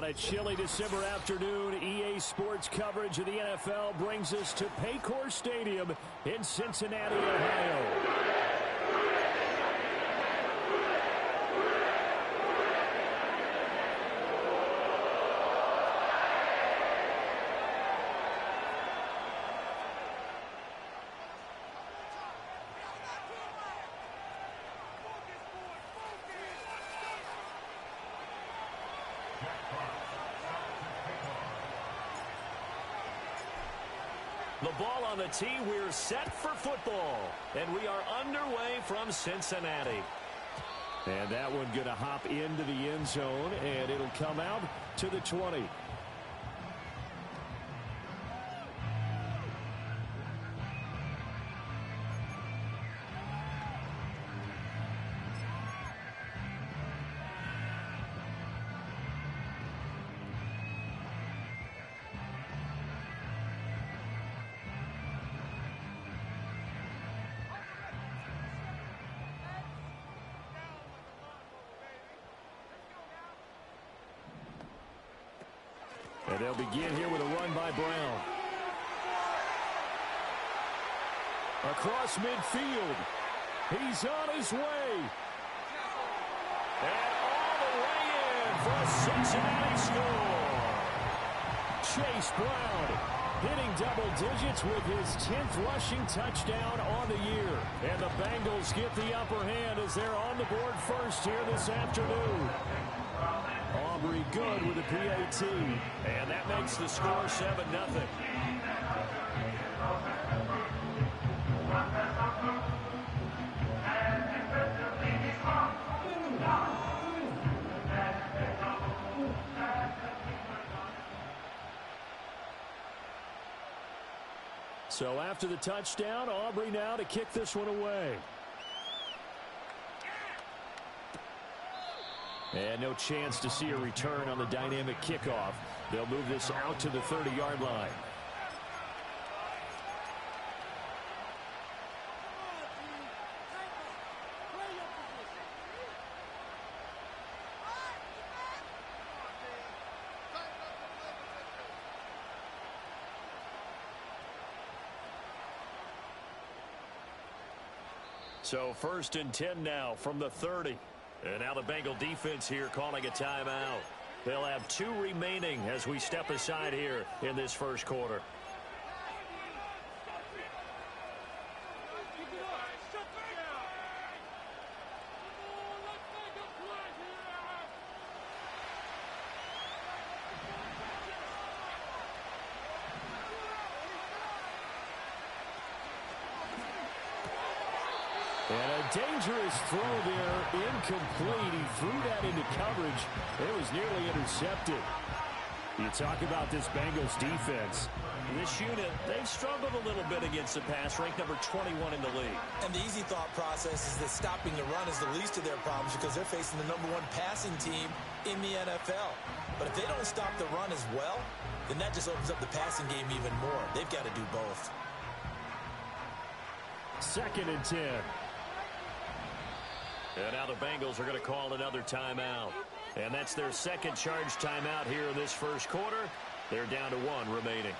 a chilly December afternoon, EA Sports coverage of the NFL brings us to Paycor Stadium in Cincinnati, Ohio. The ball on the tee. We're set for football. And we are underway from Cincinnati. And that one going to hop into the end zone, and it'll come out to the 20. And they'll begin here with a run by Brown. Across midfield. He's on his way. And all the way in for a Cincinnati score. Chase Brown hitting double digits with his 10th rushing touchdown on the year. And the Bengals get the upper hand as they're on the board first here this afternoon. Aubrey good with a PAT. And that makes the score 7-0. So after the touchdown, Aubrey now to kick this one away. And no chance to see a return on the dynamic kickoff. They'll move this out to the 30-yard line. So 1st and 10 now from the 30. And now the Bengal defense here calling a timeout. They'll have 2 remaining as we step aside here in this first quarter. And a dangerous throw there, incomplete. He threw that into coverage. It was nearly intercepted. You talk about this Bengals defense. This unit, they've struggled a little bit against the pass, ranked number 21 in the league. And the easy thought process is that stopping the run is the least of their problems because they're facing the number 1 passing team in the NFL. But if they don't stop the run as well, then that just opens up the passing game even more. They've got to do both. 2nd and 10. And now the Bengals are going to call another timeout. And that's their 2nd charge timeout here in this first quarter. They're down to 1 remaining.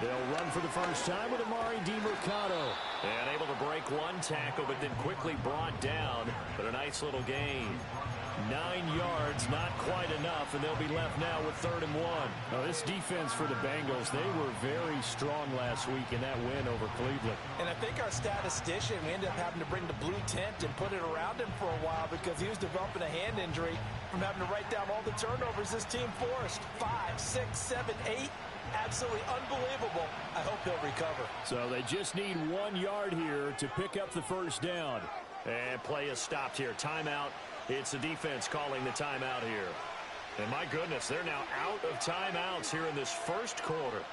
They'll run for the first time with Amari DiMercato. And able to break 1 tackle, but then quickly brought down. But a nice little gain. 9 yards, not quite enough, and they'll be left now with 3rd and 1. Now, this defense for the Bengals, they were very strong last week in that win over Cleveland. And I think our statistician, we ended up having to bring the blue tent and put it around him for a while because he was developing a hand injury from having to write down all the turnovers this team forced. 5, 6, 7, 8. Absolutely unbelievable. I hope he'll recover. So they just need 1 yard here to pick up the first down. And play is stopped here. Timeout. It's the defense calling the timeout here. And my goodness, they're now out of timeouts here in this first quarter.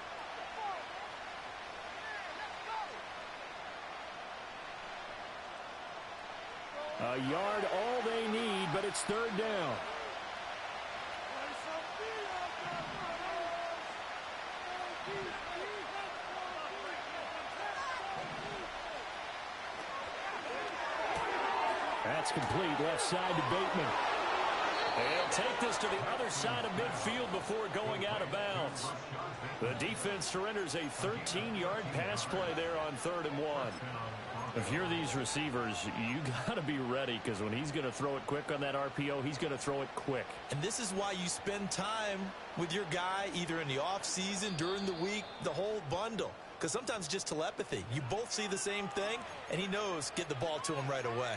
A yard all they need, but it's third down. That's complete left side to Bateman. They'll take this to the other side of midfield before going out of bounds. The defense surrenders a 13-yard pass play there on 3rd and 1. If you're these receivers, you got to be ready, because when he's going to throw it quick on that RPO, he's going to throw it quick. And this is why you spend time with your guy either in the offseason, during the week, the whole bundle. Because sometimes just telepathy. You both see the same thing, and he knows get the ball to him right away.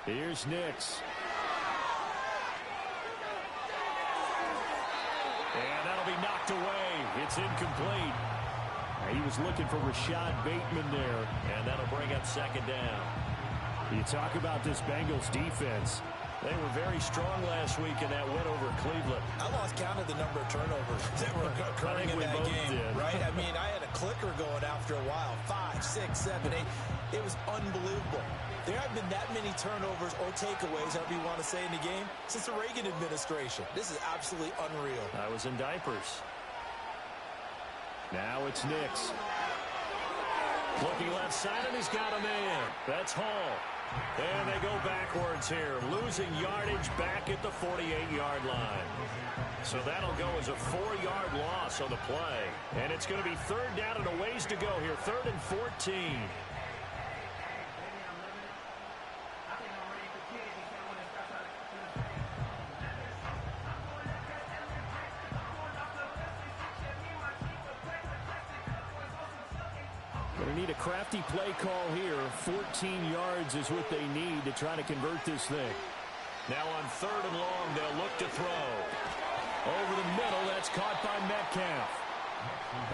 Here's Nix. And that'll be knocked away. It's incomplete. He was looking for Rashad Bateman there, and that'll bring up 2nd down. You talk about this Bengals defense. They were very strong last week in that win over Cleveland. I lost count of the number of turnovers that were occurring in that game, right? I mean, I had a clicker going after a while. 5, 6, 7, 8. It was unbelievable. There haven't been that many turnovers or takeaways, however you want to say, in the game since the Reagan administration. This is absolutely unreal. I was in diapers. Now it's Nix. Looking left side, and he's got a man. That's Hall. And they go backwards here, losing yardage back at the 48-yard line. So that'll go as a 4-yard loss on the play. And it's going to be 3rd down and a ways to go here, 3rd and 14. They need a crafty play call here. 14 yards is what they need to try to convert this thing. Now on 3rd and long, they'll look to throw. Over the middle, that's caught by Metcalf.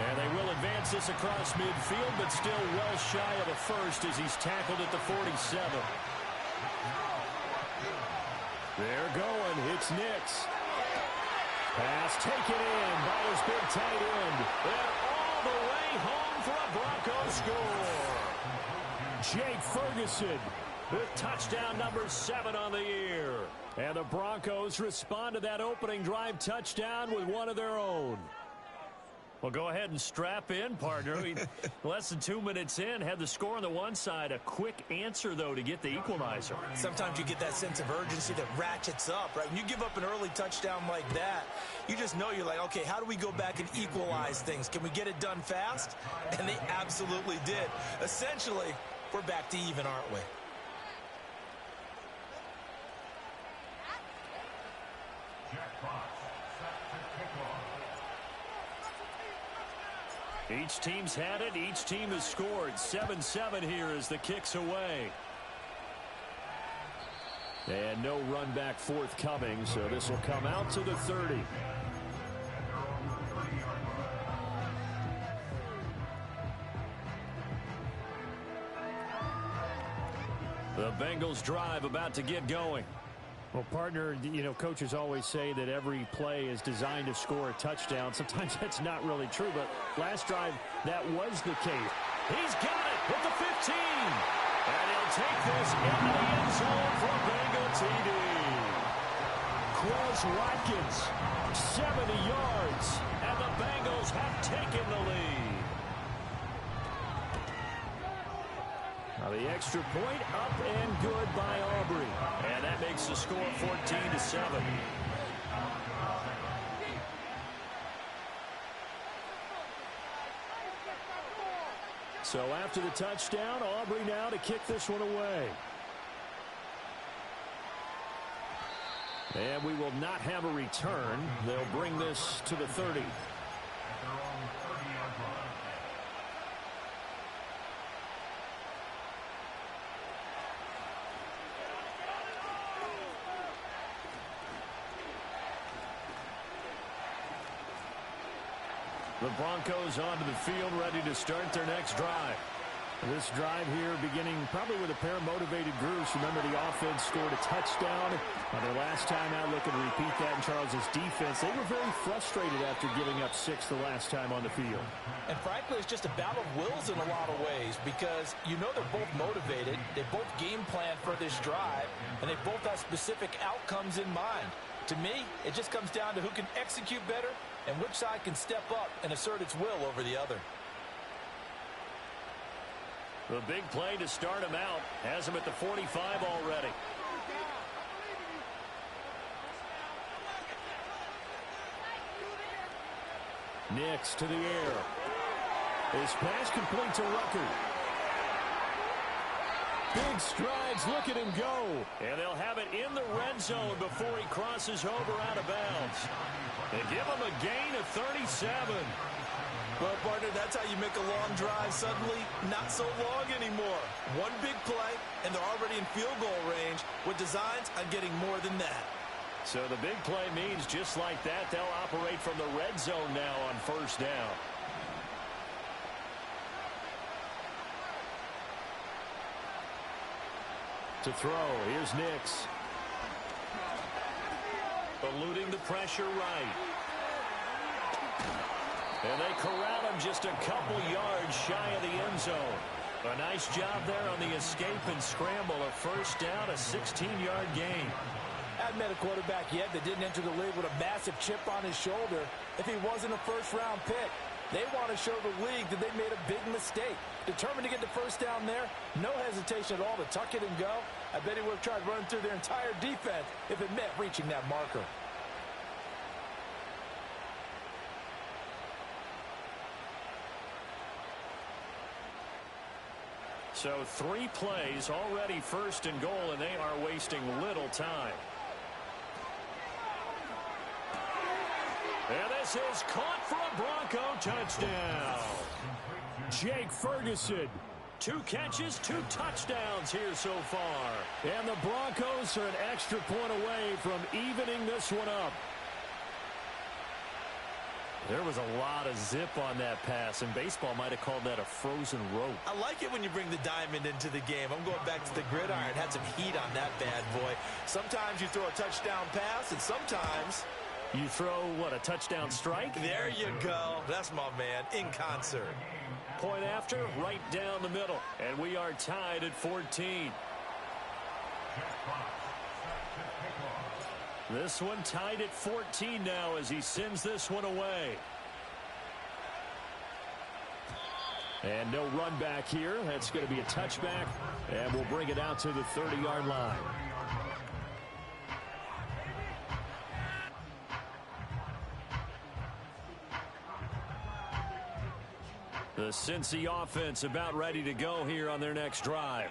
And they will advance this across midfield, but still well shy of a first as he's tackled at the 47. They're going. It's Nix. Pass taken in by his big tight end. And all the way home for a Broncos score. Jake Ferguson with touchdown number 7 on the year. And the Broncos respond to that opening drive touchdown with one of their own. Well, go ahead and strap in, partner. Less than 2 minutes in, had the score on the one side. A quick answer, though, to get the equalizer. Sometimes you get that sense of urgency that ratchets up, right? When you give up an early touchdown like that, you just know you're like, okay, how do we go back and equalize things? Can we get it done fast? And they absolutely did. Essentially, we're back to even, aren't we? Each team's had it. Each team has scored. 7-7 here as the kick's away. And no run back forthcoming, so this will come out to the 30. The Bengals drive about to get going. Well, partner, you know, coaches always say that every play is designed to score a touchdown. Sometimes that's not really true, but last drive, that was the case. He's got it at the 15. And he'll take this into the end zone for a Bengal TD. Quez Watkins, 70 yards, and the Bengals have taken the lead. Now the extra point up and good by Aubrey. And that makes the score 14-7. So after the touchdown, Aubrey now to kick this one away. And we will not have a return. They'll bring this to the 30. The Broncos onto the field, ready to start their next drive. This drive here beginning probably with a pair of motivated groups. Remember, the offense scored a touchdown on their last time out. Looking to repeat that in Charles's defense. They were very frustrated after giving up 6 the last time on the field. And frankly, it's just a battle of wills in a lot of ways because you know they're both motivated. They both game plan for this drive, and they both have specific outcomes in mind. To me, it just comes down to who can execute better and which side can step up and assert its will over the other. The big play to start him out has him at the 45 already. Nix to the air. His pass complete to Rucker. Big strides. Look at him go. And they'll have it in the red zone before he crosses over out of bounds. They give him a gain of 37. Well, partner, that's how you make a long drive suddenly not so long anymore. One big play, and they're already in field goal range with designs on getting more than that. So the big play means just like that, they'll operate from the red zone now on first down. To throw, here's Nix. Eluding the pressure right. And they corral him just a couple yards shy of the end zone. A nice job there on the escape and scramble. A first down, a 16-yard gain. I haven't met a quarterback yet that didn't enter the league with a massive chip on his shoulder if he wasn't a first-round pick. They want to show the league that they made a big mistake. Determined to get the first down there, no hesitation at all to tuck it and go. I bet he would have tried running through their entire defense if it meant reaching that marker. So 3 plays, already first and goal, and they are wasting little time. And this is caught for a Bronco touchdown. Jake Ferguson, 2 catches, 2 touchdowns here so far. And the Broncos are an extra point away from evening this one up. There was a lot of zip on that pass, and baseball might have called that a frozen rope. I like it when you bring the diamond into the game. I'm going back to the gridiron. Had some heat on that bad boy. Sometimes you throw a touchdown pass, and sometimes you throw, what, a touchdown strike? There you go. That's my man, in concert. Point after, right down the middle. And we are tied at 14. This one tied at 14 now as he sends this one away. And no run back here. That's going to be a touchback. And we'll bring it out to the 30-yard line. The Cincy offense about ready to go here on their next drive.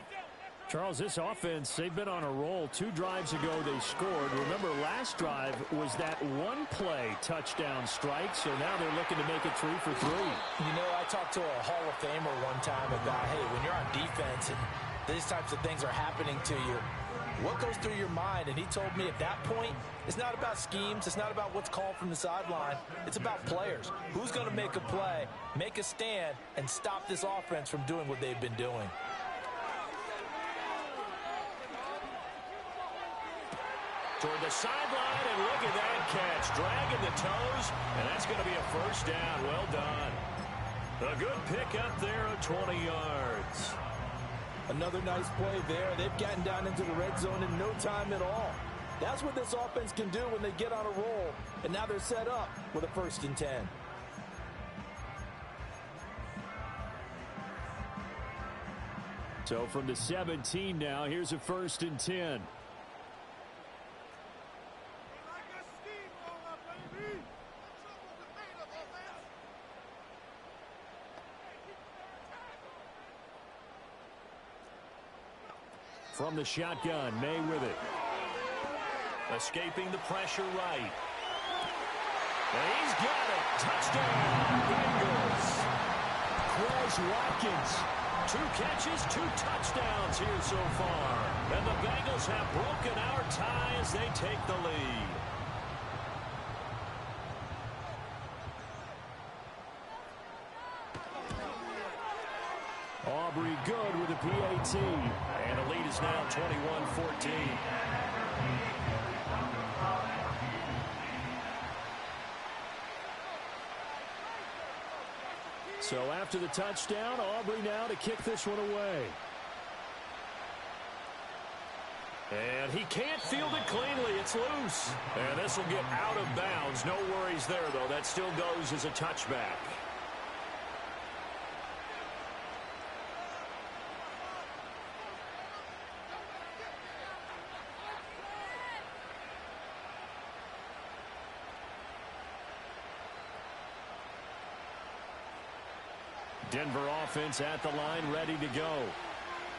Charles, this offense, they've been on a roll. 2 drives ago they scored. Remember, last drive was that one-play touchdown strike, so now they're looking to make it 3 for 3. You know, I talked to a Hall of Famer one time about, hey, when you're on defense and these types of things are happening to you, what goes through your mind? And he told me at that point, it's not about schemes. It's not about what's called from the sideline. It's about players. Who's going to make a play, make a stand, and stop this offense from doing what they've been doing? Toward the sideline, and look at that catch. Dragging the toes, and that's going to be a first down. Well done. A good pick up there at 20 yards. Another nice play there. They've gotten down into the red zone in no time at all. That's what this offense can do when they get on a roll. And now they're set up with a 1st and 10. So from the 17 now, here's a 1st and 10. From the shotgun, May with it. Escaping the pressure right. And he's got it. Touchdown, Bengals. Quez Watkins. 2 catches, 2 touchdowns here so far. And the Bengals have broken our tie as they take the lead. good with a PAT. And the lead is now 21-14. So after the touchdown, Aubrey now to kick this one away. And he can't field it cleanly. It's loose. And this will get out of bounds. No worries there, though. That still goes as a touchback. Denver offense at the line, ready to go.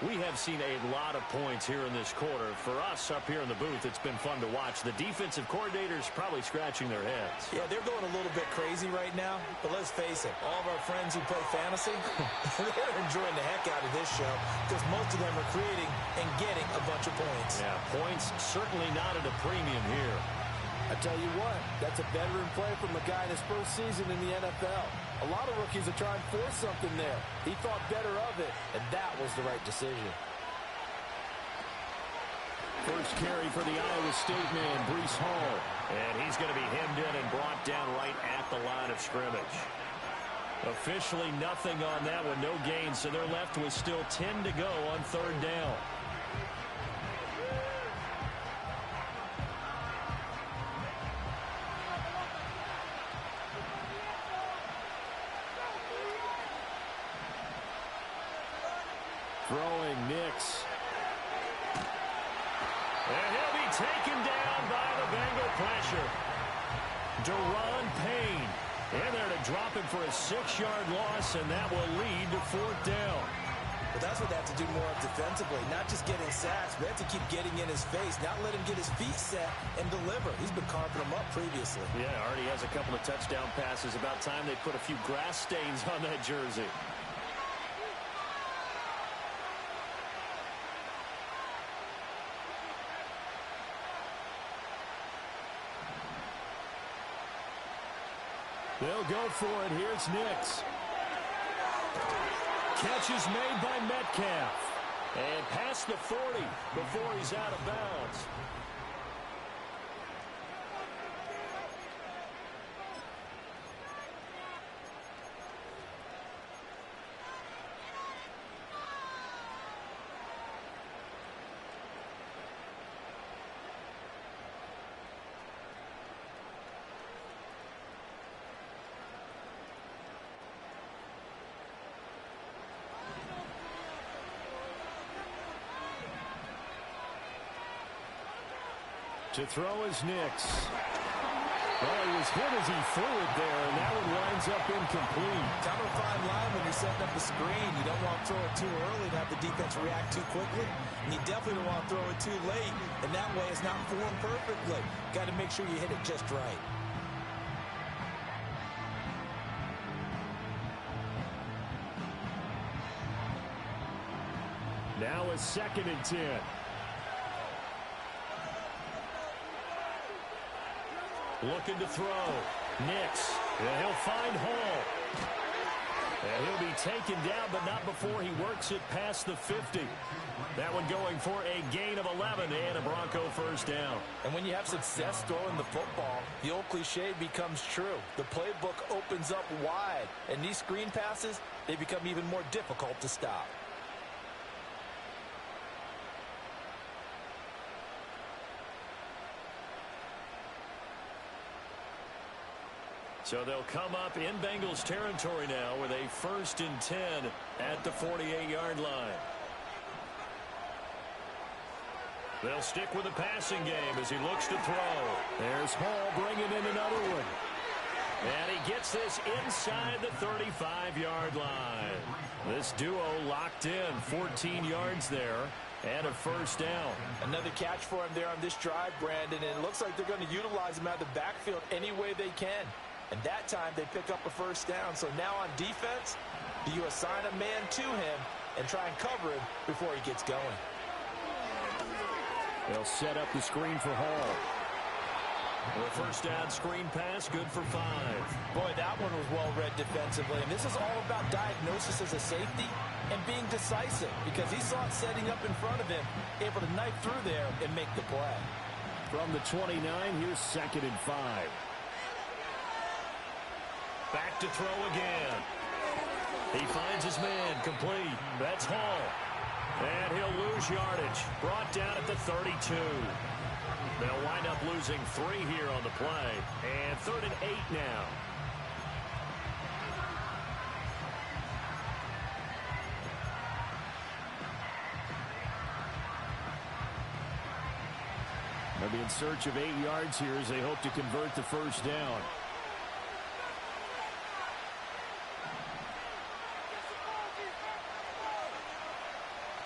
We have seen a lot of points here in this quarter. For us up here in the booth, it's been fun to watch. The defensive coordinators probably scratching their heads. Yeah, they're going a little bit crazy right now. But let's face it, all of our friends who play fantasy, they're enjoying the heck out of this show because most of them are creating and getting a bunch of points. Yeah, points certainly not at a premium here. I tell you what, that's a veteran play from a guy in his first season in the NFL. A lot of rookies are trying to force something there. He thought better of it, and that was the right decision. First carry for the Iowa State man, Breece Hall. And he's going to be hemmed in and brought down right at the line of scrimmage. Officially nothing on that one, no gain, so they're left with still 10 to go on third down. Throwing Nix. And he'll be taken down by the Bengal pressure. Deron Payne in there to drop him for a 6-yard loss, and that will lead to fourth down. But that's what they have to do more of defensively, not just getting sacks, but they have to keep getting in his face, not let him get his feet set and deliver. He's been carving them up previously. Yeah, already has a couple of touchdown passes. About time they put a few grass stains on that jersey. They'll go for it. Here's Nix. Catch is made by Metcalf. And past the 40 before he's out of bounds. To throw is Nix. Well, he was hit as he threw it there, and that one winds up incomplete. Kind of a fine line when you're setting up a screen. You don't want to throw it too early to have the defense react too quickly. And you definitely don't want to throw it too late. And that way it's not formed perfectly. Got to make sure you hit it just right. Now a 2nd and 10. Looking to throw. Nix. And he'll find Hall. And he'll be taken down, but not before he works it past the 50. That one going for a gain of 11 and a Bronco first down. And when you have success throwing the football, the old cliche becomes true. The playbook opens up wide. And these screen passes, they become even more difficult to stop. So they'll come up in Bengals territory now with a 1st and 10 at the 48-yard line. They'll stick with the passing game as he looks to throw. There's Hall bringing in another one. And he gets this inside the 35-yard line. This duo locked in, 14 yards there. And a first down. Another catch for him there on this drive, Brandon. And it looks like they're going to utilize him out of the backfield any way they can. And that time they pick up a first down. So now on defense, do you assign a man to him and try and cover him before he gets going? They'll set up the screen for Hall. The first down screen pass, good for 5. Boy, that one was well read defensively. And this is all about diagnosis as a safety and being decisive because he saw it setting up in front of him, able to knife through there and make the play. From the 29, here's 2nd and 5. Back to throw again. He finds his man, complete. That's Hall. And he'll lose yardage. Brought down at the 32. They'll wind up losing 3 here on the play. And 3rd and 8 now. They'll be in search of 8 yards here as they hope to convert the first down.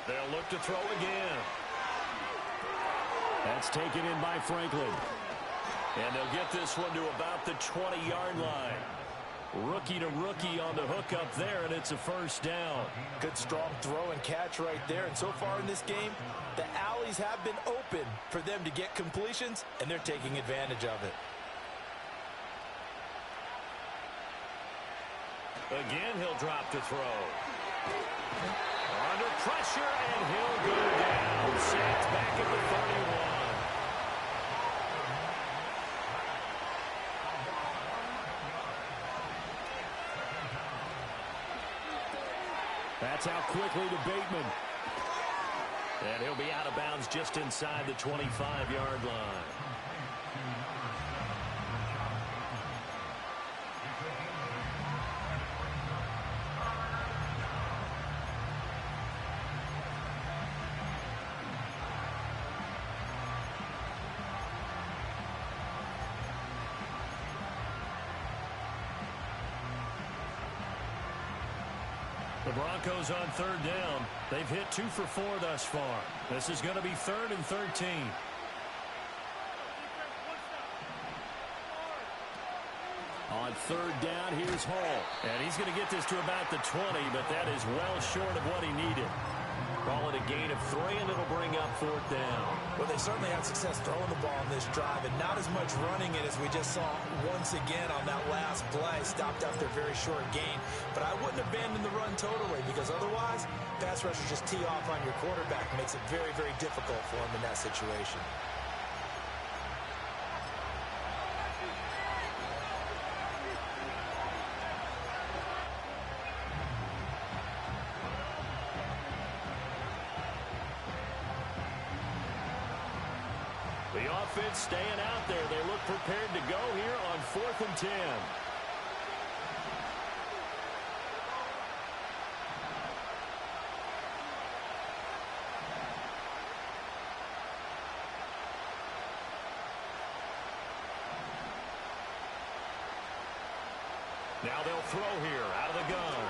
They'll look to throw again. That's taken in by Franklin. And they'll get this one to about the 20-yard line. Rookie to rookie on the hook up there, and it's a first down. Good strong throw and catch right there. And so far in this game, the alleys have been open for them to get completions, and they're taking advantage of it. Again, he'll drop to throw. Under pressure, and he'll go down. Sacked back at the 31. That's out quickly to Bateman. And he'll be out of bounds just inside the 25-yard line. The Broncos on 3rd down. They've hit 2 for 4 thus far. This is going to be 3rd and 13. On 3rd down, here's Hall. And he's going to get this to about the 20, but that is well short of what he needed. Call it a gain of 3, and it'll bring up 4th down. Well, they certainly had success throwing the ball in this drive, and not as much running it as we just saw once again on that last play. Stopped after a very short gain. But I wouldn't abandon the run totally, because otherwise, pass rushers just tee off on your quarterback. Makes it very, very difficult for him in that situation. The offense staying out there. They look prepared to go here on 4th and 10. Now they'll throw here out of the gun.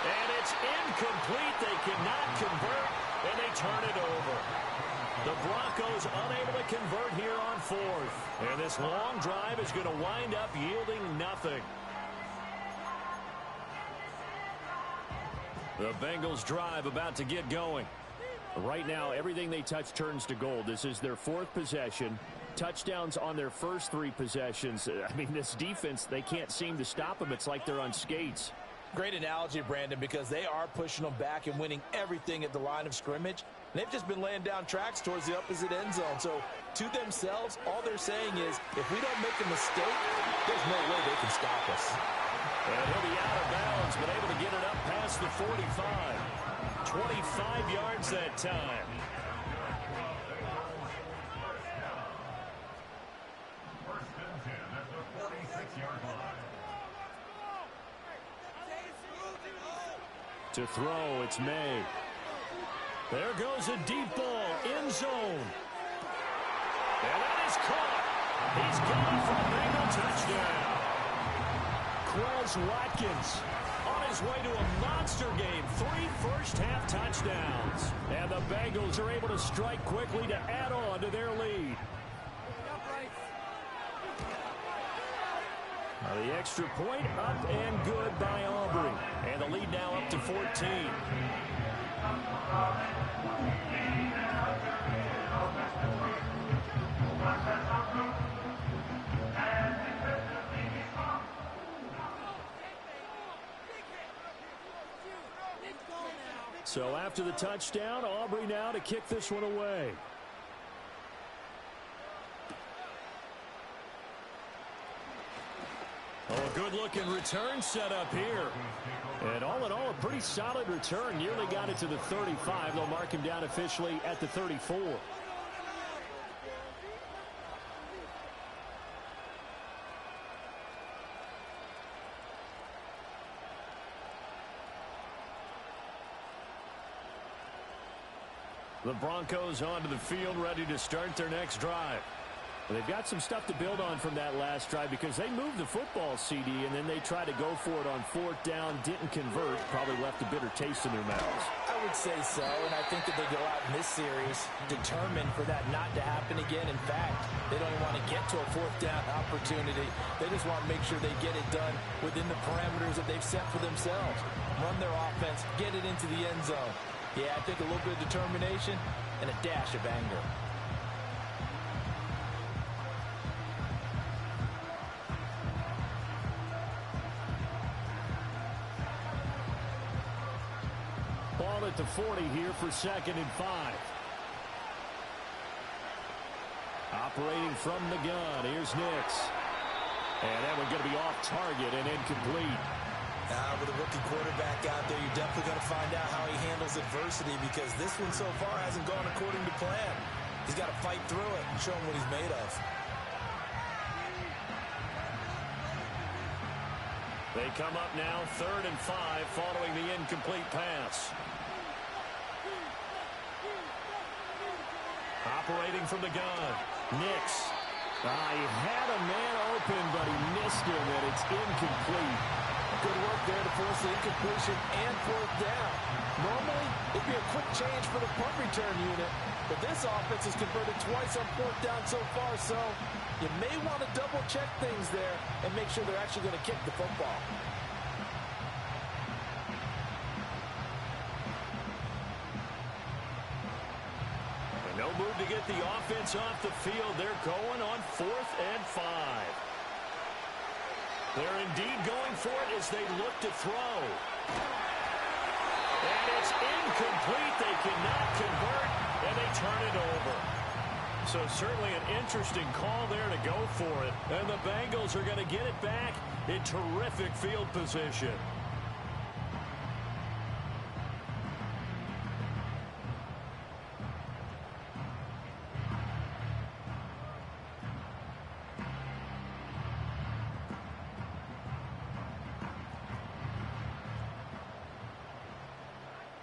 And it's incomplete. They cannot convert, and they turn it over. The Broncos unable to convert here on 4th. And this long drive is going to wind up yielding nothing. The Bengals drive about to get going. Right now, everything they touch turns to gold. This is their 4th possession. Touchdowns on their first 3 possessions. I mean, this defense, they can't seem to stop them. It's like they're on skates. Great analogy, Brandon, because they are pushing them back and winning everything at the line of scrimmage. They've just been laying down tracks towards the opposite end zone. So, to themselves, all they're saying is, if we don't make a mistake, there's no way they can stop us. And he'll be out of bounds, but able to get it up past the 45. 25 yards that time. First and 10 at the 46-yard line. To throw, it's May. There goes a deep ball, end zone. And that is caught. He's gone for a Bengal touchdown. Quez Watkins on his way to a monster game. 3 first-half touchdowns. And the Bengals are able to strike quickly to add on to their lead. Now the extra point up and good by Aubrey. And the lead now up to 14. So after the touchdown, Aubrey now to kick this one away. Oh, a good-looking return set up here. And all in all, a pretty solid return. Nearly got it to the 35. They'll mark him down officially at the 34. The Broncos onto the field, ready to start their next drive. They've got some stuff to build on from that last drive because they moved the football, CD, and then they tried to go for it on fourth down, didn't convert, probably left a bitter taste in their mouths. I would say so, and I think that they go out in this series determined for that not to happen again. In fact, they don't even want to get to a fourth down opportunity. They just want to make sure they get it done within the parameters that they've set for themselves. Run their offense, get it into the end zone. Yeah, I think a little bit of determination and a dash of anger. Ball at the 40 here for 2nd and 5. Operating from the gun. Here's Nix. And that one's going to be off target and incomplete. With a rookie quarterback out there, you're definitely going to find out how he handles adversity because this one so far hasn't gone according to plan. He's got to fight through it and show him what he's made of. They come up now 3rd and 5 following the incomplete pass. Operating from the gun. Nix. He had a man open, but he missed him, and it's incomplete. Good work there to force the incompletion and fourth down. Normally, it'd be a quick change for the punt return unit, but this offense has converted twice on fourth down so far, so you may want to double-check things there and make sure they're actually going to kick the football. No move to get the offense off the field. They're going on 4th and 5. They're indeed going for it as they look to throw. And it's incomplete. They cannot convert, and they turn it over. So certainly an interesting call there to go for it. And the Bengals are going to get it back in terrific field position.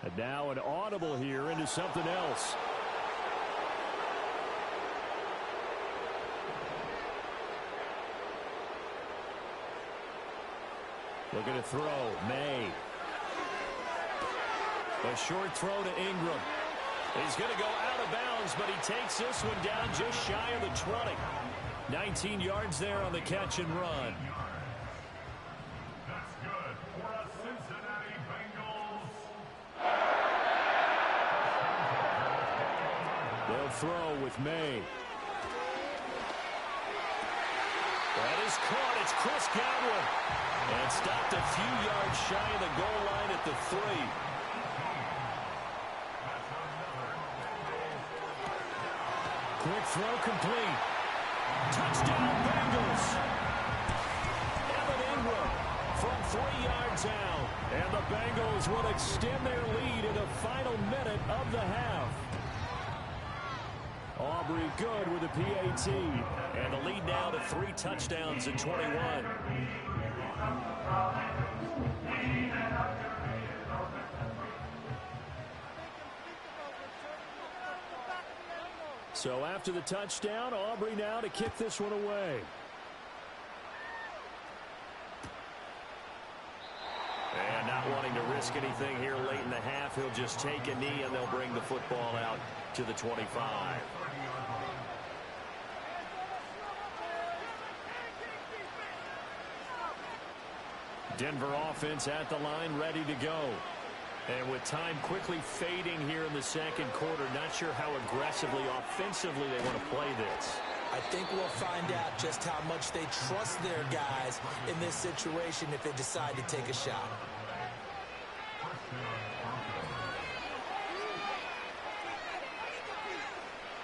And now an audible here into something else. Looking to throw. May. A short throw to Ingram. He's going to go out of bounds, but he takes this one down just shy of the 20. 19 yards there on the catch and run. That's good for a Cincinnati Bengals. They'll throw with May. That is caught. It's Chris Godwin. And stopped a few yards shy of the goal line at the 3. Quick throw complete. Touchdown Bengals. Evan Ingram from 3 yards out. And the Bengals will extend their lead in the final minute of the half. Aubrey good with a PAT. And the lead now to 3 touchdowns and 21. So after the touchdown, Aubrey now to kick this one away. And not wanting to risk anything here late in the half, he'll just take a knee and they'll bring the football out to the 25. Denver offense at the line, ready to go. And with time quickly fading here in the second quarter, not sure how aggressively, offensively they want to play this. I think we'll find out just how much they trust their guys in this situation if they decide to take a shot.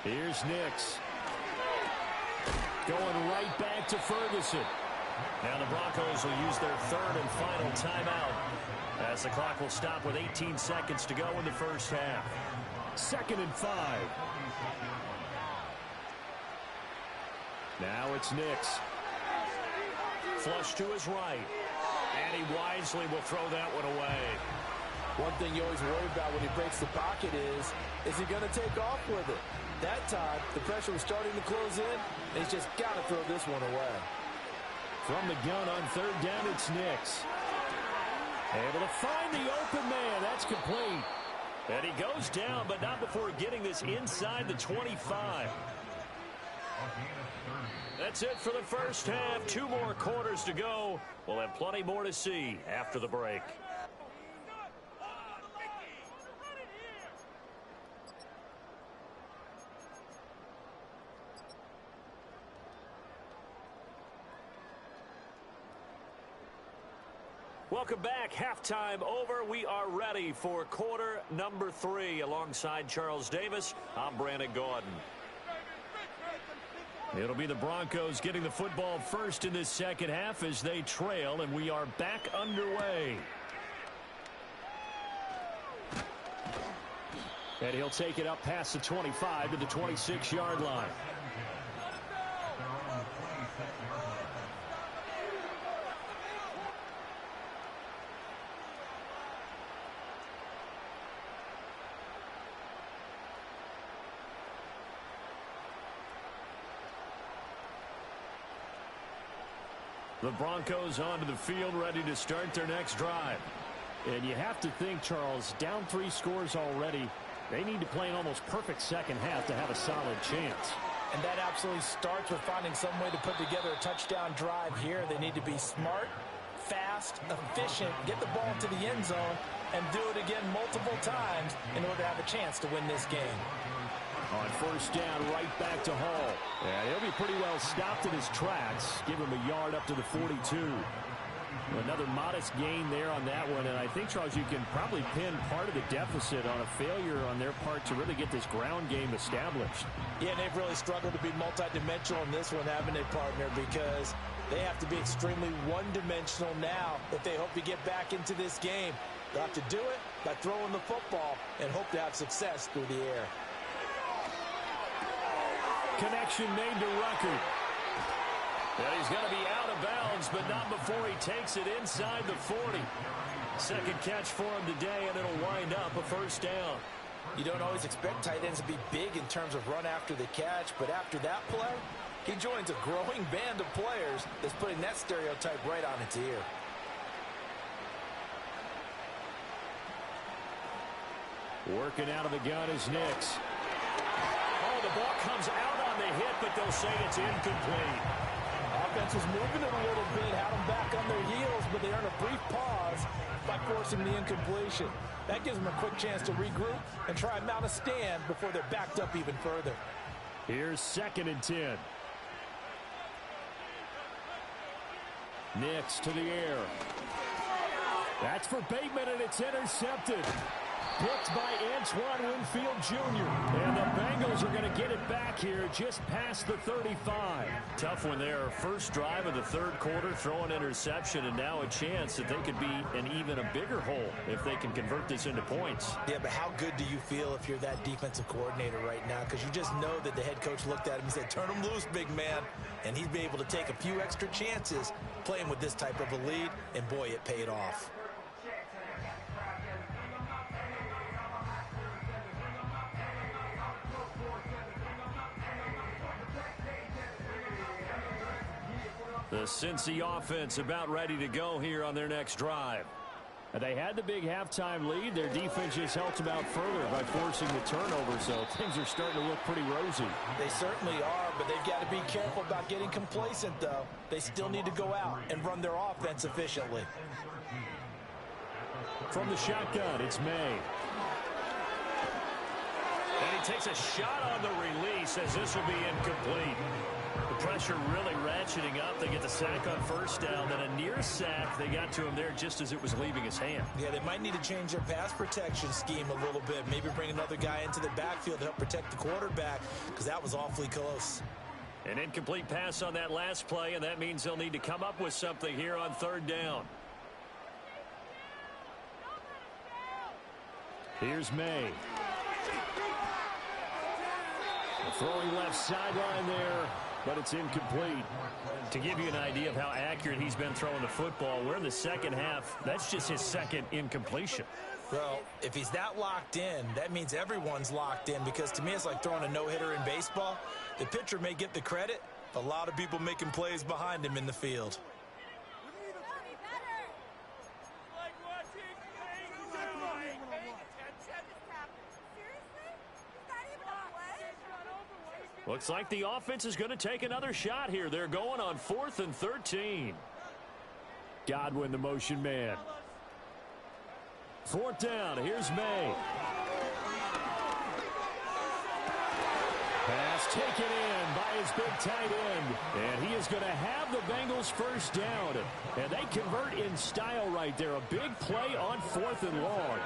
Here's Nix. Going right back to Ferguson. Now the Broncos will use their third and final timeout as the clock will stop with 18 seconds to go in the first half. 2nd and 5. Now it's Nix. Flush to his right. And he wisely will throw that one away. One thing you always worry about when he breaks the pocket is he going to take off with it? That time, the pressure was starting to close in, and he's just got to throw this one away. From the gun on 3rd down, it's Nix. Able to find the open man. That's complete. And he goes down, but not before getting this inside the 25. That's it for the first half. 2 more quarters to go. We'll have plenty more to see after the break. Welcome back. Halftime over. We are ready for quarter number 3. Alongside Charles Davis, I'm Brandon Gaudin. It'll be the Broncos getting the football first in this second half as they trail, and we are back underway. And he'll take it up past the 25 to the 26-yard line. The Broncos onto the field, ready to start their next drive. And you have to think, Charles, down 3 scores already. They need to play an almost perfect second half to have a solid chance. And that absolutely starts with finding some way to put together a touchdown drive here. They need to be smart, fast, efficient, get the ball into the end zone, and do it again multiple times in order to have a chance to win this game. On 1st down, right back to Hall. Yeah, he'll be pretty well stopped in his tracks. Give him a yard up to the 42. Another modest gain there on that one, and I think, Charles, you can probably pin part of the deficit on a failure on their part to really get this ground game established. Yeah, they've really struggled to be multidimensional in this one, haven't they, partner? Because they have to be extremely one-dimensional now if they hope to get back into this game. They'll have to do it by throwing the football and hope to have success through the air. Connection made to Ruckert. And he's going to be out of bounds, but not before he takes it inside the 40. Second catch for him today, and it'll wind up a 1st down. You don't always expect tight ends to be big in terms of run after the catch, but after that play, he joins a growing band of players that's putting that stereotype right on its ear. Working out of the gun is Nix. Oh, the ball comes out on the hit, but they'll say it's incomplete. Offense was moving it a little bit, had them back on their heels, but they earned a brief pause by forcing the incompletion. That gives them a quick chance to regroup and try and mount a stand before they're backed up even further. Here's 2nd and 10. Nix to the air. That's for Bateman, and it's intercepted. Picked by Antoine Winfield Jr. And the Bengals are going to get it back here just past the 35. Tough one there. First drive of the 3rd quarter, throw an interception, and now a chance that they could be in even a bigger hole if they can convert this into points. Yeah, but how good do you feel if you're that defensive coordinator right now? Because you just know that the head coach looked at him and said, turn him loose, big man. And he'd be able to take a few extra chances playing with this type of a lead, and boy, it paid off. The Cincy offense about ready to go here on their next drive. They had the big halftime lead. Their defense just helped them out further by forcing the turnover, so things are starting to look pretty rosy. They certainly are, but they've got to be careful about getting complacent, though. They still need to go out and run their offense efficiently. From the shotgun, it's May. And he takes a shot on the release as this will be incomplete. The pressure really ratcheting up. They get the sack on first down. Then a near sack. They got to him there just as it was leaving his hand. Yeah, they might need to change their pass protection scheme a little bit. Maybe bring another guy into the backfield to help protect the quarterback because that was awfully close. An incomplete pass on that last play, and that means they'll need to come up with something here on third down. Here's May. Throwing left sideline there, but it's incomplete. To give you an idea of how accurate he's been throwing the football, we're in the second half. That's just his second incompletion. Well, if he's that locked in, that means everyone's locked in because to me it's like throwing a no-hitter in baseball. The pitcher may get the credit, a lot of people making plays behind him in the field. Looks like the offense is going to take another shot here. They're going on 4th and 13. Godwin, the motion man. 4th down. Here's May. Pass taken in by his big tight end. And he is going to have the Bengals first down. And they convert in style right there. A big play on 4th and long.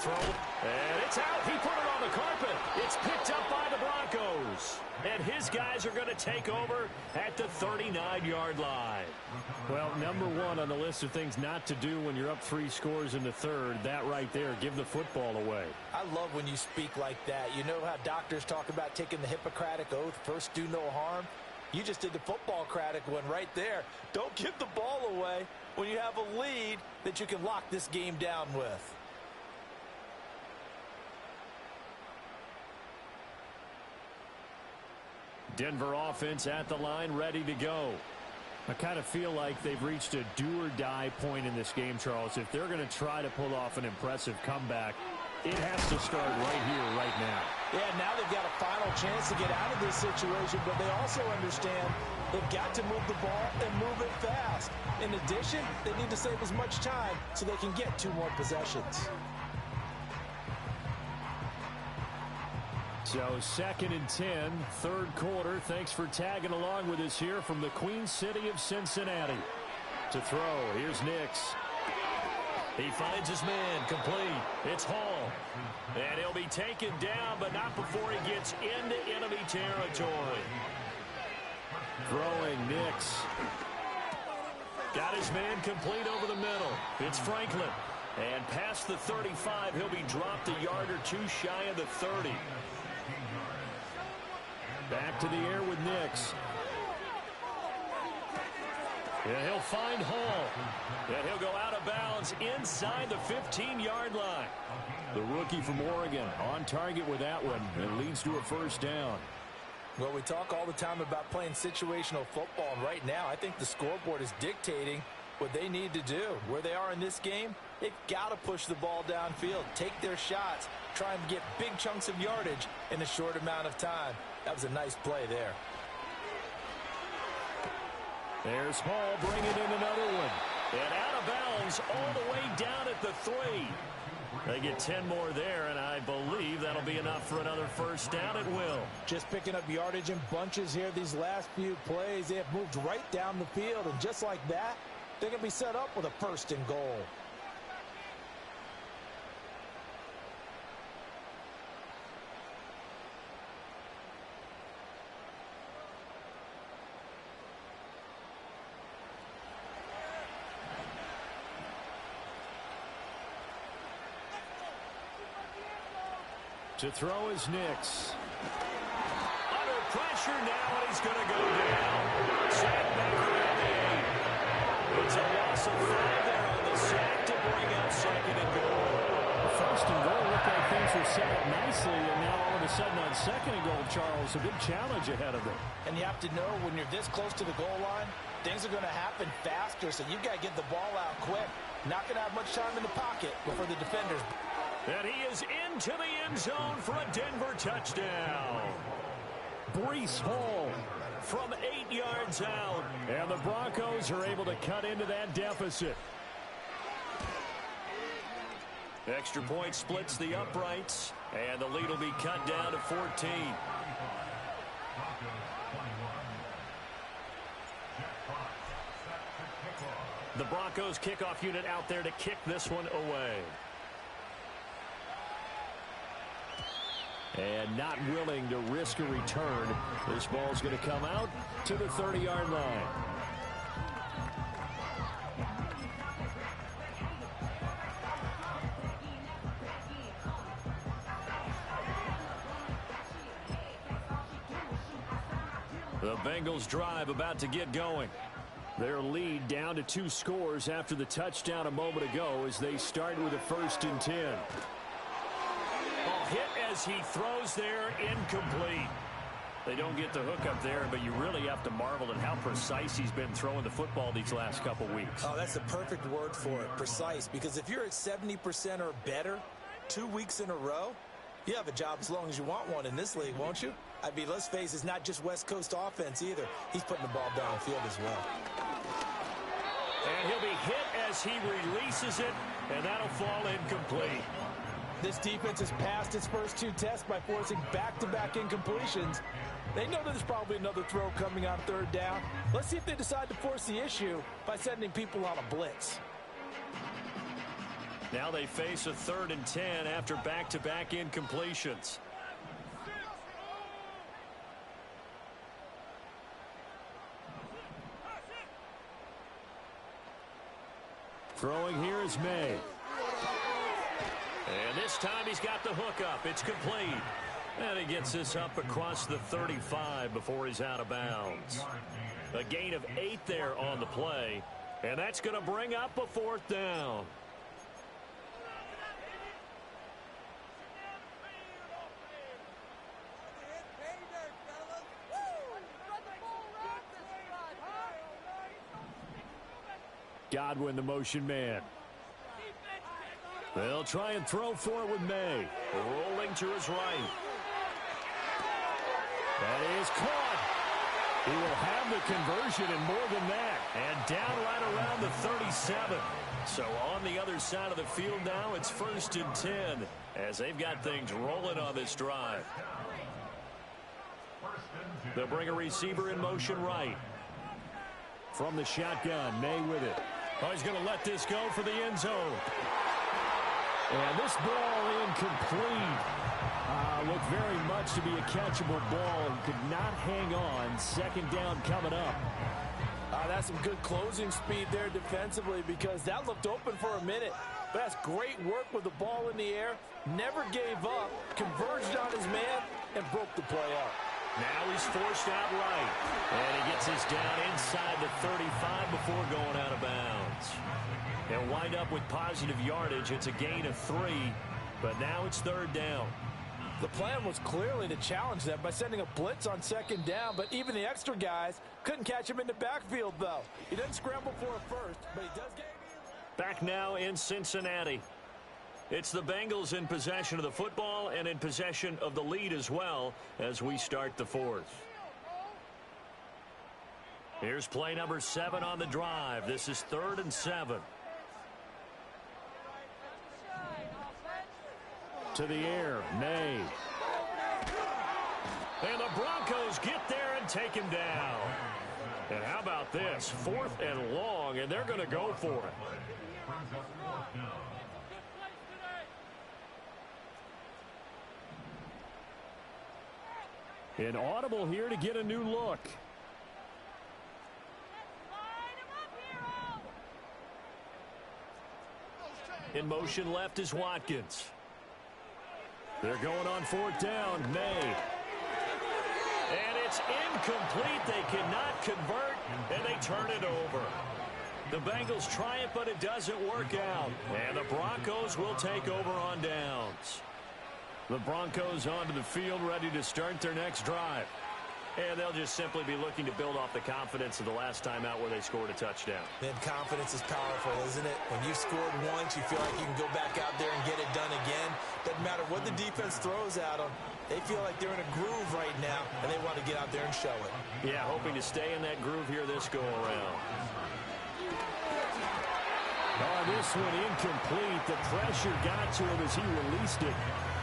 Throw. And it's out. He put it on the carpet. It's picked up by the Broncos. And his guys are going to take over at the 39-yard line. Well, number one on the list of things not to do when you're up 3 scores in the third, that right there, give the football away. I love when you speak like that. You know how doctors talk about taking the Hippocratic Oath, first do no harm? You just did the football-cratic one right there. Don't give the ball away when you have a lead that you can lock this game down with. Denver offense at the line, ready to go. I kind of feel like they've reached a do-or-die point in this game, Charles. If they're going to try to pull off an impressive comeback, it has to start right here, right now. Yeah, now they've got a final chance to get out of this situation, but they also understand they've got to move the ball and move it fast. In addition, they need to save as much time so they can get 2 more possessions. So 2nd and 10, third quarter. Thanks for tagging along with us here from the Queen City of Cincinnati. To throw, here's Nix. He finds his man, complete. It's Hall. And he'll be taken down, but not before he gets into enemy territory. Throwing, Nix. Got his man complete over the middle. It's Franklin. And past the 35, he'll be dropped a yard or 2 shy of the 30. Back to the air with Nix. Yeah, he'll find Hall. And he'll go out of bounds inside the 15-yard line. The rookie from Oregon on target with that one. And leads to a first down. Well, we talk all the time about playing situational football, and right now I think the scoreboard is dictating what they need to do. Where they are in this game, they've got to push the ball downfield, take their shots, try and get big chunks of yardage in a short amount of time. That was a nice play there. There's Hall bringing in another one. And out of bounds all the way down at the 3. They get 10 more there, and I believe that'll be enough for another first down. It will. Just picking up yardage in bunches here these last few plays. They have moved right down the field, and just like that, they're going to be set up with a 1st and goal. To throw is Nix. Under pressure now, and he's going to go down. Sack back around the 8. It's a loss of 5 there on the sack to bring up 2nd and goal. First and goal looked like things were set up nicely, and now all of a sudden on 2nd and goal, Charles, a big challenge ahead of them. And you have to know when you're this close to the goal line, things are going to happen faster, so you've got to get the ball out quick. Not going to have much time in the pocket before the defenders. And he is into the end zone for a Denver touchdown. Breece Hall from 8 yards out. And the Broncos are able to cut into that deficit. Extra point splits the uprights, and the lead will be cut down to 14. The Broncos kickoff unit out there to kick this one away. And not willing to risk a return. This ball's going to come out to the 30-yard line. The Bengals drive about to get going. Their lead down to 2 scores after the touchdown a moment ago as they start with a 1st and 10. Ball hit as he throws there, incomplete. They don't get the hook up there, but you really have to marvel at how precise he's been throwing the football these last couple weeks. Oh, that's the perfect word for it, precise, because if you're at 70% or better 2 weeks in a row, you have a job as long as you want one in this league, won't you? I mean, let's face it, it's not just West Coast offense either. He's putting the ball downfield as well. And he'll be hit as he releases it, and that'll fall incomplete. This defense has passed its first 2 tests by forcing back-to-back incompletions. They know there's probably another throw coming on 3rd down. Let's see if they decide to force the issue by sending people on a blitz. Now they face a 3rd and 10 after back-to-back incompletions. Throwing here is May. And this time he's got the hook up. It's complete. And he gets this up across the 35 before he's out of bounds. A gain of 8 there on the play. And that's going to bring up a 4th down. Godwin, the motion man. They'll try and throw for it with May. Rolling to his right. That is caught. He will have the conversion and more than that. And down right around the 37. So on the other side of the field now, it's 1st and 10 as they've got things rolling on this drive. They'll bring a receiver in motion right. From the shotgun, May with it. Oh, he's going to let this go for the end zone. And this ball incomplete. Looked very much to be a catchable ball and could not hang on. 2nd down coming up. That's some good closing speed there defensively because that looked open for a minute. But that's great work with the ball in the air. Never gave up. Converged on his man and broke the play up. Now he's forced out right. And he gets this down inside the 35 before going out of bounds. They'll wind up with positive yardage. It's a gain of 3, but now it's 3rd down. The plan was clearly to challenge them by sending a blitz on 2nd down, but even the extra guys couldn't catch him in the backfield, though. He doesn't scramble for a first, but he does get it. Back now in Cincinnati. It's the Bengals in possession of the football and in possession of the lead as well as we start the 4th. Here's play number 7 on the drive. This is 3rd and 7. To the air, May. And the Broncos get there and take him down. And how about this? 4th and long, and they're going to go for it. An audible here to get a new look. In motion left is Watkins. They're going on 4th down. May. And it's incomplete. They cannot convert, and they turn it over. The Bengals try it, but it doesn't work out. And the Broncos will take over on downs. The Broncos onto the field, ready to start their next drive. And they'll just simply be looking to build off the confidence of the last time out where they scored a touchdown. Man, confidence is powerful, isn't it? When you've scored once, you feel like you can go back out there and get it done again. Doesn't matter what the defense throws at them. They feel like they're in a groove right now, and they want to get out there and show it. Yeah, hoping to stay in that groove here this go-around. Oh, this one incomplete. The pressure got to him as he released it.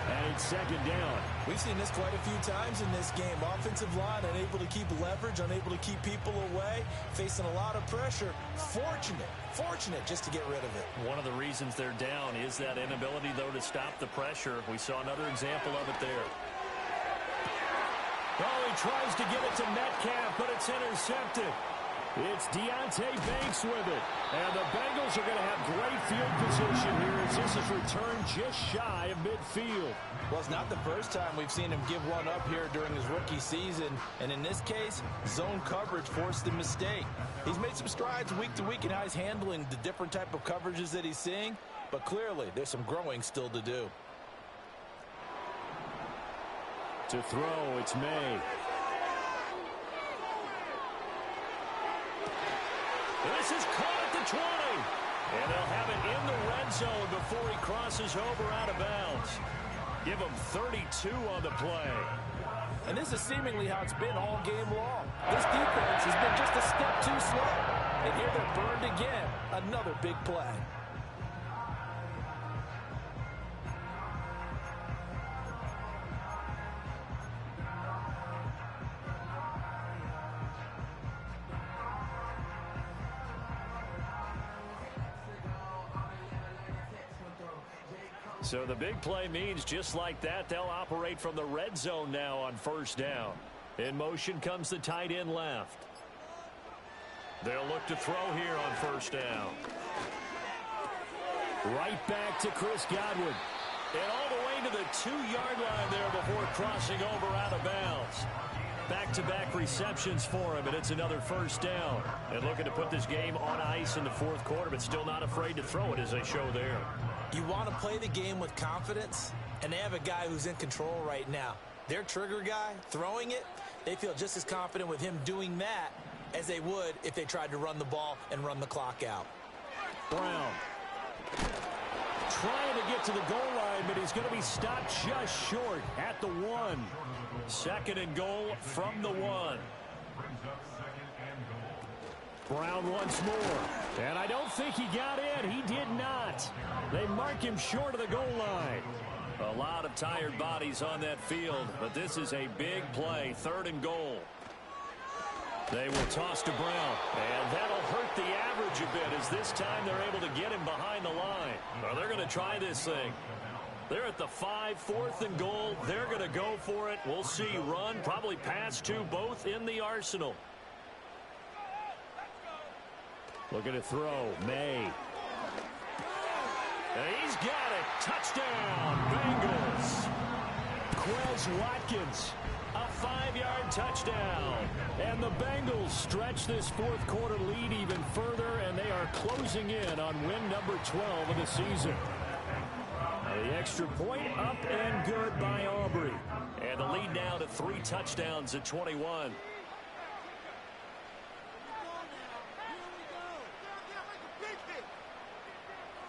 And it's second down. We've seen this quite a few times in this game. Offensive line unable to keep leverage, unable to keep people away, facing a lot of pressure. Fortunate just to get rid of it. One of the reasons they're down is that inability, though, to stop the pressure. We saw another example of it there. Oh, he tries to get it to Metcalf, but it's intercepted. It's Deonte Banks with it. And the Bengals are going to have great field position here as this is returned just shy of midfield. Well, it's not the first time we've seen him give one up here during his rookie season. And in this case, zone coverage forced the mistake. He's made some strides week to week in how he's handling the different type of coverages that he's seeing. But clearly, there's some growing still to do. To throw, it's May. This is caught at the 20. And they'll have it in the red zone before he crosses over out of bounds. Give him 32 on the play. And this is seemingly how it's been all game long. This defense has been just a step too slow. And here they're burned again. Another big play. So the big play means just like that, they'll operate from the red zone now on first down. In motion comes the tight end left. They'll look to throw here on first down. Right back to Chris Godwin. And all the way to the 2-yard line there before crossing over out of bounds. Back-to-back receptions for him, and it's another first down. And looking to put this game on ice in the fourth quarter, but still not afraid to throw it as they show there. You want to play the game with confidence, and they have a guy who's in control right now. Their trigger guy, throwing it, they feel just as confident with him doing that as they would if they tried to run the ball and run the clock out. Brown trying to get to the goal line, but he's going to be stopped just short at the 1. Second and goal from the 1. Brown once more. And I don't think he got in. He did not. They mark him short of the goal line. A lot of tired bodies on that field, but this is a big play. Third and goal. They will toss to Brown, and that'll hurt the average a bit as this time they're able to get him behind the line. Well, they're going to try this thing. They're at the 5, 4th and goal. They're going to go for it. We'll see. Run, probably pass to both in the arsenal. Looking to throw. May. And he's got it. Touchdown, Bengals. Quez Watkins. A 5-yard touchdown. And the Bengals stretch this fourth quarter lead even further, and they are closing in on win number 12 of the season. The extra point up and good by Aubrey. And the lead now to 3 touchdowns at 21.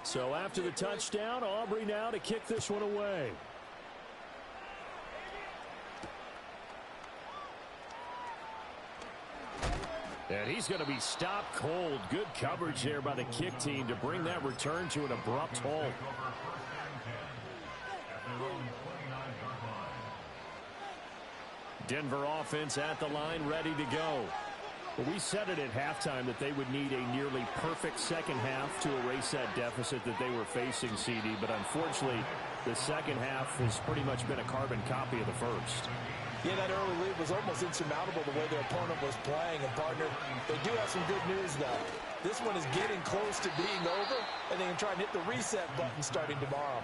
So after the touchdown, Aubrey now to kick this one away. And he's going to be stopped cold. Good coverage there by the kick team to bring that return to an abrupt halt. Denver offense at the line, ready to go. Well, we said it at halftime that they would need a nearly perfect second half to erase that deficit that they were facing, CD. But unfortunately, the second half has pretty much been a carbon copy of the first. Yeah, that early lead was almost insurmountable the way their opponent was playing. And, partner, they do have some good news, though. This one is getting close to being over, and they can try and hit the reset button starting tomorrow.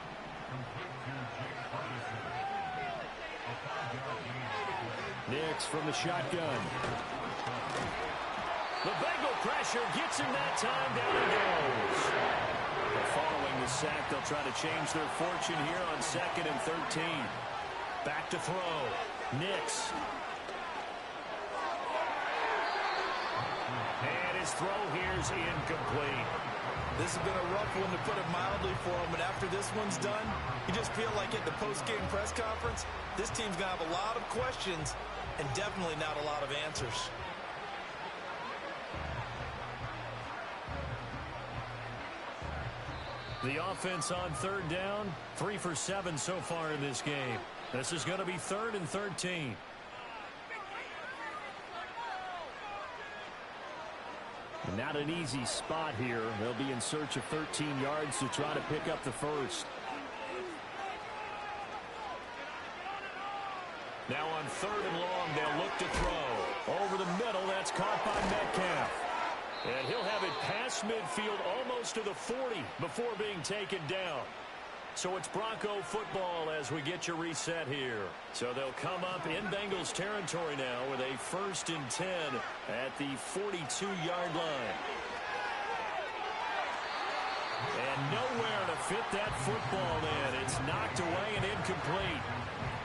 Nix from the shotgun. The Bengal pressure gets him that time. Down he goes. But following the sack, they'll try to change their fortune here on 2nd and 13. Back to throw. Nix. And his throw here's incomplete. This has been a rough one, to put it mildly, for him. And after this one's done, you just feel like at the post-game press conference, this team's going to have a lot of questions and definitely not a lot of answers. The offense on third down, 3 for 7 so far in this game. This is going to be 3rd and 13. Not an easy spot here. They'll be in search of 13 yards to try to pick up the first. Now on 3rd and long, they'll look to throw. Over the middle, that's caught by Metcalf. And he'll have it past midfield almost to the 40 before being taken down. So it's Bronco football as we get your reset here. So they'll come up in Bengals territory now with a 1st and 10 at the 42-yard line. And nowhere to fit that football in. It's knocked away and incomplete.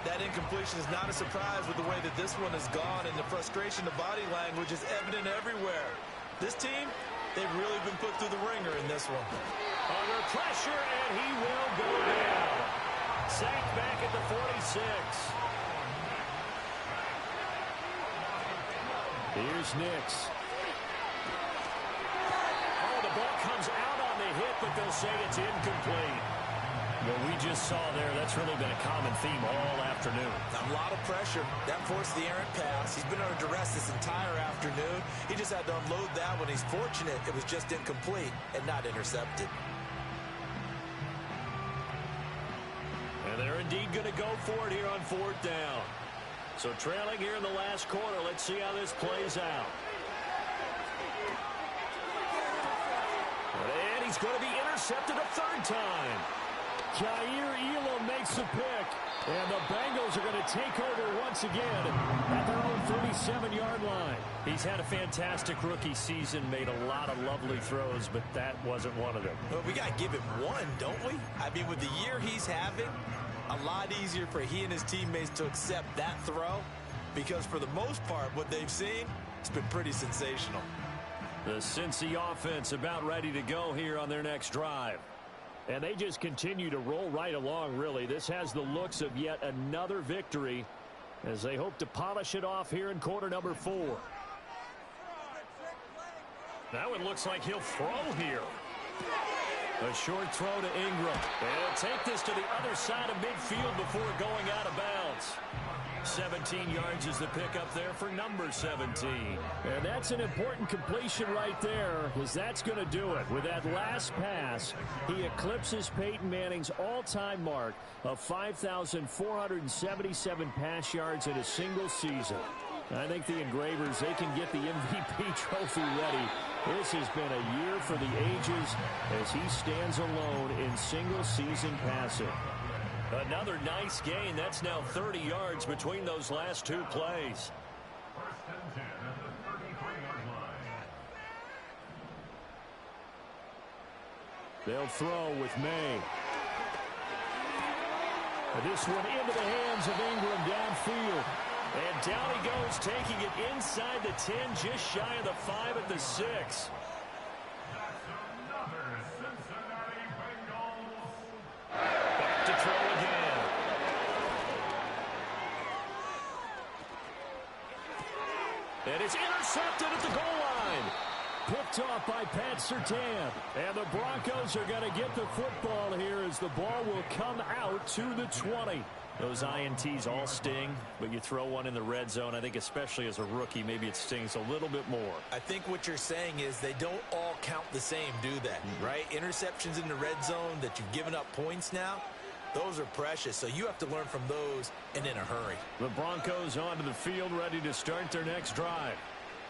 That incompletion is not a surprise with the way that this one has gone, and the frustration of body language is evident everywhere. This team, they've really been put through the ringer in this one. Under pressure, and he will go down. Sacked back at the 46. Here's Nix. Oh, the ball comes out on the hit, but they'll say it's incomplete. What we just saw there, that's really been a common theme all afternoon. A lot of pressure. That forced the errant pass. He's been under duress this entire afternoon. He just had to unload that one. He's fortunate it was just incomplete and not intercepted. And they're indeed going to go for it here on 4th down. So trailing here in the last quarter. Let's see how this plays out. And he's going to be intercepted a 3rd time. Jair Elam makes the pick, and the Bengals are going to take over once again at their own 37-yard line. He's had a fantastic rookie season, made a lot of lovely throws, but that wasn't one of them. Well, we got to give him one, don't we? I mean, with the year he's having, a lot easier for he and his teammates to accept that throw, because for the most part, what they've seen, it's been pretty sensational. The Cincy offense about ready to go here on their next drive. And they just continue to roll right along, really. This has the looks of yet another victory as they hope to polish it off here in quarter number 4. Now it looks like he'll throw here. A short throw to Ingram. They'll take this to the other side of midfield before going out of bounds. 17 yards is the pickup there for number 17. And that's an important completion right there, because that's going to do it. With that last pass, he eclipses Peyton Manning's all-time mark of 5,477 pass yards in a single season. I think the Engravers, they can get the MVP trophy ready. This has been a year for the ages as he stands alone in single-season passing. Another nice gain. That's now 30 yards between those last 2 plays. 1st and 10 at the 33-yard line. They'll throw with May. This one into the hands of Ingram downfield. And down he goes, taking it inside the 10, just shy of the 5 at the 6. That's another Cincinnati Bengals. Back to throw again. And it's intercepted at the goal line. Picked off by Pat Surtain. And the Broncos are going to get the football here as the ball will come out to the 20. Those INTs all sting, but you throw one in the red zone, I think especially as a rookie, maybe it stings a little bit more. I think what you're saying is they don't all count the same, do they? Right? Interceptions in the red zone that you've given up points now, those are precious. So you have to learn from those and in a hurry. The Broncos onto the field ready to start their next drive.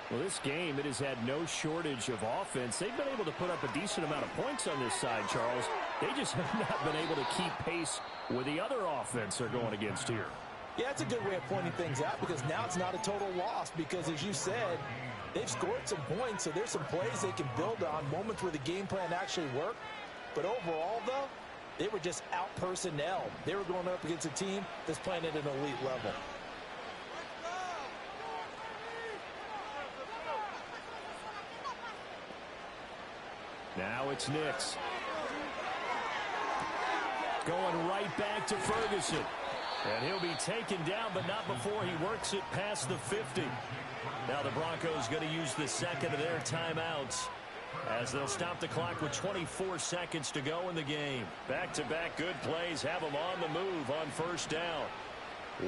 Well, this game, it has had no shortage of offense. They've been able to put up a decent amount of points on this side, Charles. They just have not been able to keep pace with the other offense they're going against here. Yeah, that's a good way of pointing things out, because now it's not a total loss, because as you said, they've scored some points, so there's some plays they can build on, moments where the game plan actually worked. But overall, though, they were just out-personnel. They were going up against a team that's playing at an elite level. Now it's Nix. Going right back to Ferguson. And he'll be taken down, but not before he works it past the 50. Now the Broncos going to use the second of their timeouts as they'll stop the clock with 24 seconds to go in the game. Back-to-back good plays have them on the move on first down.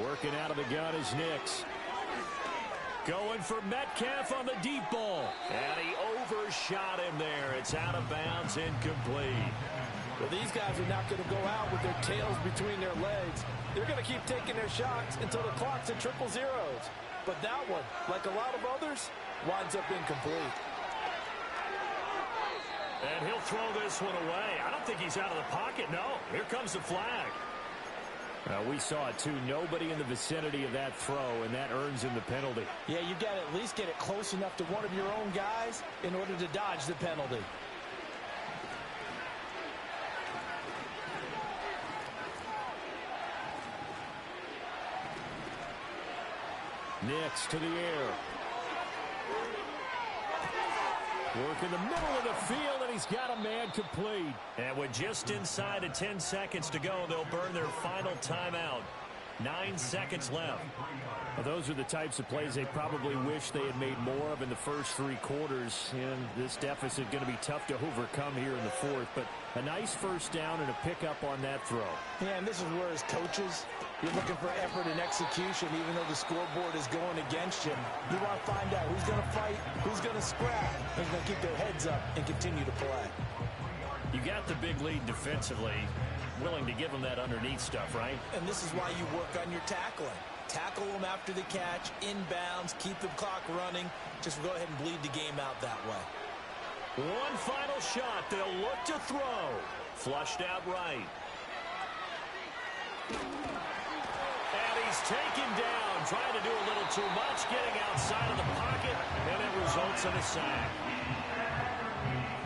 Working out of the gun is Nix. Going for Metcalf on the deep ball. And he overshot him there. It's out of bounds, incomplete. Well, these guys are not going to go out with their tails between their legs. They're going to keep taking their shots until the clock's at triple zeros. But that one, like a lot of others, winds up incomplete. And he'll throw this one away. I don't think he's out of the pocket. No, here comes the flag. We saw it, too. Nobody in the vicinity of that throw, and that earns him the penalty. Yeah, you got to at least get it close enough to one of your own guys in order to dodge the penalty. Nix to the air. Work in the middle of the field, and he's got a man complete. And with just inside of 10 seconds to go, they'll burn their final timeout. 9 seconds left. Well, those are the types of plays they probably wish they had made more of in the first 3 quarters. And this deficit going to be tough to overcome here in the fourth. But a nice first down and a pickup on that throw. Yeah, and this is where as coaches, you're looking for effort and execution, even though the scoreboard is going against you. You want to find out who's going to fight, who's going to scrap, who's going to keep their heads up and continue to play. You got the big lead defensively. Willing to give them that underneath stuff, right? And this is why you work on your tackling. Tackle them after the catch, inbounds, keep the clock running. Just go ahead and bleed the game out that way. One final shot. They'll look to throw. Flushed out right. And he's taken down, trying to do a little too much, getting outside of the pocket, and it results in a sack.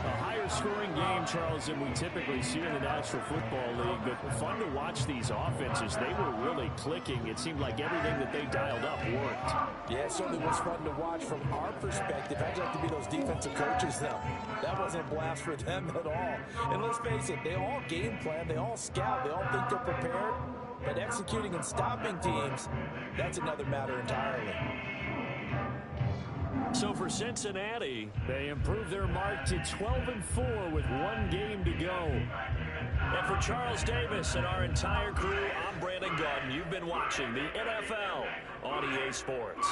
A higher scoring game, Charles, than we typically see in the National Football League, but fun to watch these offenses. They were really clicking. It seemed like everything that they dialed up worked. Yeah, it certainly was fun to watch from our perspective. I'd like to be those defensive coaches, though. That wasn't a blast for them at all. And let's face it, they all game plan, they all scout, they all think they're prepared. But executing and stopping teams, that's another matter entirely. So for Cincinnati, they improve their mark to 12-4 with 1 game to go. And for Charles Davis and our entire crew, I'm Brandon Gaudin. You've been watching the NFL on EA Sports.